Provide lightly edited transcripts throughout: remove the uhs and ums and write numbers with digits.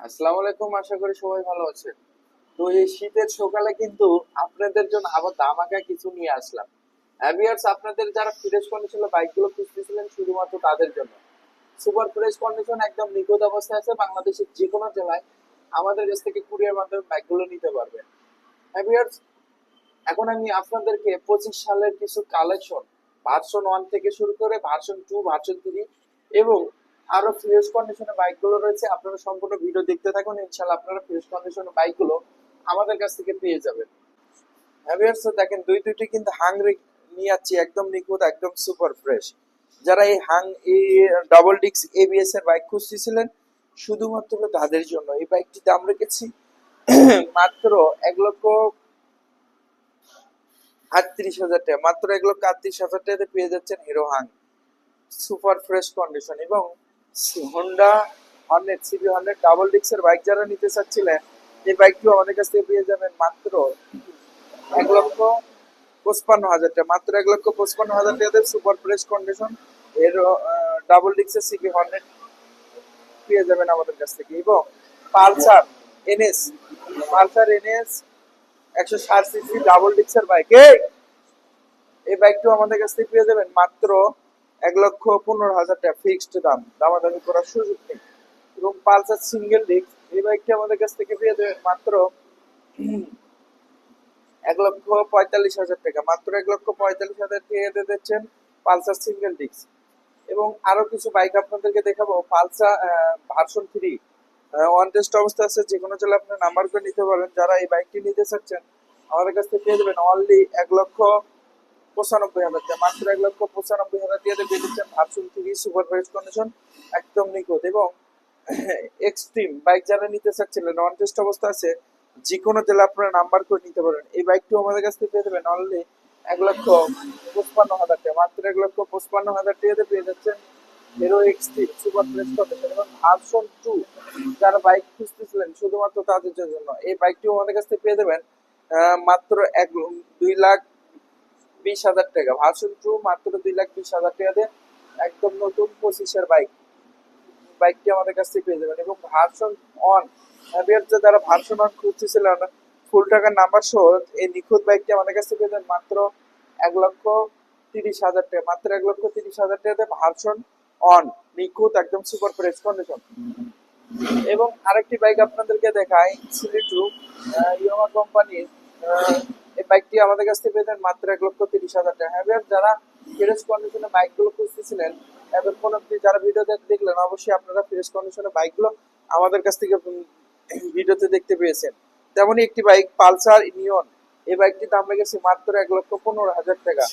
আসসালামু আলাইকুম, আশা করি সবাই ভালো আছেন। তো এই শীতের সকালে কিন্তু আপনাদের জন্য আবার ধামাকা কিছু নিয়ে আসলাম। ভিউয়ার্স, আপনাদের যারা ফ্রেশ কন্ডিশনে বাইকগুলো খুঁজতেছিলেন শুধুমাত্র তাদের জন্য সুপার ফ্রেশ কন্ডিশন একদম নিখুঁত অবস্থায় আছে। বাংলাদেশের যে কোনো জেলায় আমাদের কাছ থেকে কুরিয়ার মাধ্যমে বাইকগুলো নিতে পারবেন। ভিউয়ার্স, এখন আমি আপনাদেরকে 25 সালের কিছু কালেকশন ভার্সন 1 থেকে শুরু করে ভার্সন 2, ভার্সন 3 এবং আরো ফ্রেশ কন্ডিশনে বাইকগুলো রয়েছে। আপনারা সম্পূর্ণ ভিডিও দেখতে থাকুন, ইনশাআল্লাহ আপনারা ফ্রেশ কন্ডিশনে বাইকগুলো আমাদের কাছ থেকে পেয়ে যাবেন। ভিউয়ার্স, দেখেন দুইটি কিন্তু হাংরি নিয়ে যাচ্ছি, একদম নিখুঁত, একদম সুপার ফ্রেশ। যারা এই ডাবল ডিক্স এবিএস এর বাইক খুঁজতেছিলেন শুধুমাত্র তাদের জন্য এই বাইকটির দাম রেখেছি মাত্র 1,38,000 টাকা। মাত্র 1,38,000 টাকাতে পেয়ে যাচ্ছেন Hero Hunk super fresh condition এবং হোন্ডা হর্নেট CB100 ডাবল ডিক্সের বাইক যারা নিতে চাচ্ছিলেন এই বাইকটিও আমাদের কাছ থেকে পেয়ে যাবেন মাত্র 1,55,000 টাকা। মাত্র 1,55,000 টাকাতে সুপার ফ্রেশ কন্ডিশন এর ডাবল ডিক্সের CB100 পেয়ে যাবেন আমাদের কাছ থেকে। এবং Pulsar NS Pulsar NS 160 CC double ডিক্সের বাইক এই বাইকটিও আমাদের কাছ থেকে পেয়ে যাবেন মাত্র 1,15,000 টাকা। ফিক্সড দাম, দামাদামি করার সুযোগ নেই। এবং পালসার সিঙ্গেল ডিস্ক এই বাইকটি আমাদের কাছ থেকে পেয়ে যাবেন মাত্র 1,45,000 টাকা। মাত্র 1,45,000 টাকা দিচ্ছেন পালসার সিঙ্গেল ডিস্ক। এবং আরো কিছু বাইক আপনাদেরকে দেখাবো। পালসার ভার্সন 3 ওয়ান টেস্ট অবস্থা আছে, যে কোনো চলে আপনার নাম্বার করে নিতে পারেন। যারা এই বাইকটি নিতে চাচ্ছেন আমাদের কাছ থেকে পেয়ে যাবেন অনলি 1,95,000 টাকা। মাত্র 1,95,000 টাকাতে পেয়ে যাচ্ছেন ভার্সন 3 সুপার ফ্রেশ কন্ডিশন, একদম নিখুঁত। এবং এক্সট্রিম বাইক যারা নিতে চাচ্ছিলেন ওয়ান টেস্ট অবস্থা আছে, যে কোনো জেলা আপনারা নাম্বার করে নিতে পারেন। এই বাইকটিও আমাদের কাছ থেকে পেয়ে যাবেন অনলি 1,55,000 টাকা। মাত্র 1,55,000 টাকাতে পেয়ে যাচ্ছেন Hero extreme super fresh condition এবং ভার্সন 2 যারা বাইক খুঁজতেছিলেন শুধুমাত্র তাদের জন্য এই বাইকটিও আমাদের কাছ থেকে পেয়ে যাবেন মাত্র 2,20,000 টাকা। ভার্সন 2 মাত্র 2,20,000 টাকা দিয়ে একদম নতুন 25-এর বাইকটি আমাদের কাছ থেকে পেয়ে যাবেন। এবং ভার্সন অন যারা ভার্সন অন খুঁজতেছিলেন ফুল টাকার নাম্বার সহ এই নিখুঁত বাইকটি আমাদের কাছ থেকে পেয়ে যাবেন মাত্র 1,30,000 টাকা। মাত্র 1,30,000 টাকাতে ভার্সন অন নিখুঁত, একদম সুপার ফ্রেশ কন্ডিশন। এবং আরেকটি বাইক আপনাদেরকে দেখাই, সিলিটু ইয়ামা কোম্পানির এই বাইকটি আমাদের কাছ থেকে পেয়ে যাবেন মাত্র 1,30,000 টাকা। হ্যাঁ, যারা ফ্রেশ কন্ডিশনে বাইকগুলো খুঁজতেছিলেন এতক্ষণ অব্দি যারা ভিডিও দেখলেন অবশ্যই আপনারা ফ্রেশ কন্ডিশনে বাইকগুলো আমাদের কাছ থেকে ভিডিওতে দেখতে পেয়েছেন। তেমনই একটি বাইক পালসার নিয়ন এই বাইকটির দাম লেগেছে মাত্র 1,15,000 টাকা।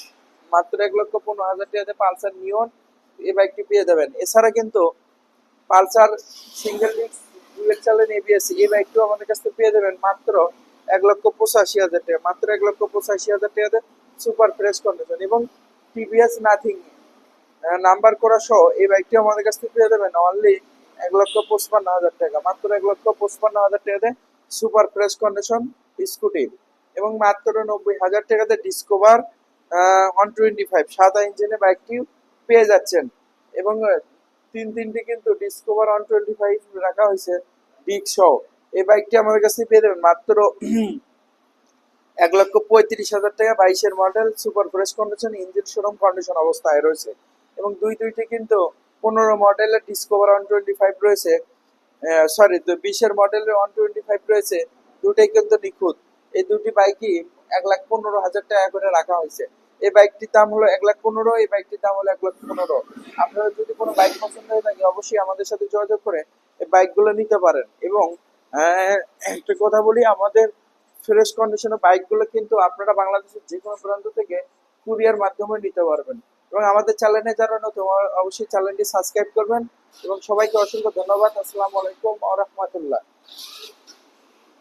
মাত্র 1,15,000 টাকাতে পালসার নিয়ন এই বাইকটি পেয়ে যাবেন। এছাড়া কিন্তু পালসার সিঙ্গেল ডিস্ক বুলেট চালান এবিএস এই বাইকটিও আমাদের কাছ থেকে পেয়ে যাবেন মাত্র 1,85,000 টাকা। মাত্র 1,85,000 টাকাতে সুপার ফ্রেশ কন্ডিশন। এবং টিভিএস নাথিং নাম্বার করা সহ এই বাইকটি আমাদের কাছ থেকে পেয়ে যাবেন অনলি 1,55,000 টাকা। মাত্র 1,55,000 টাকাতে সুপার ফ্রেশ কন্ডিশন স্কুটি। এবং মাত্র 90,000 টাকাতে ডিসকভার 125 সাদা ইঞ্জিনের বাইকটি পেয়ে যাচ্ছেন। এবং তিনটি কিন্তু ডিসকভার 125 রাখা হয়েছে ডিস্ক সহ এই বাইকটি আমাদের কাছে পেয়ে যাবেন মাত্র 1,35,000 টাকা। 22-এর model super fresh condition, engine showroom condition অবস্থায় রয়েছে। এবং দুইটি কিন্তু 15 মডেলের ডিসকভার 125 রয়েছে, সরি 20-এর মডেলের 125 রয়েছে। দুটোই কিন্তু নিখুঁত। এই দুটি বাইকই 1,15,000 টাকা করে রাখা হয়েছে। এই বাইকটির দাম হলো 1,15,000, এই বাইকটির দাম হলো 1,15,000। আপনারা যদি কোনো বাইক পছন্দ হয়ে থাকে অবশ্যই আমাদের সাথে যোগাযোগ করে এই বাইকগুলো নিতে পারেন। এবং একটা কথা বলি, আমাদের ফ্রেশ কন্ডিশনের বাইকগুলো কিন্তু আপনারা বাংলাদেশের যে কোনো প্রান্ত থেকে কুরিয়ার মাধ্যমে নিতে পারবেন। এবং আমাদের চ্যানেলে যারা নতুন অবশ্যই চ্যানেলটি সাবস্ক্রাইব করবেন। এবং সবাইকে অসংখ্য ধন্যবাদ। আসসালামু আলাইকুম ওয়া রাহমাতুল্লাহ।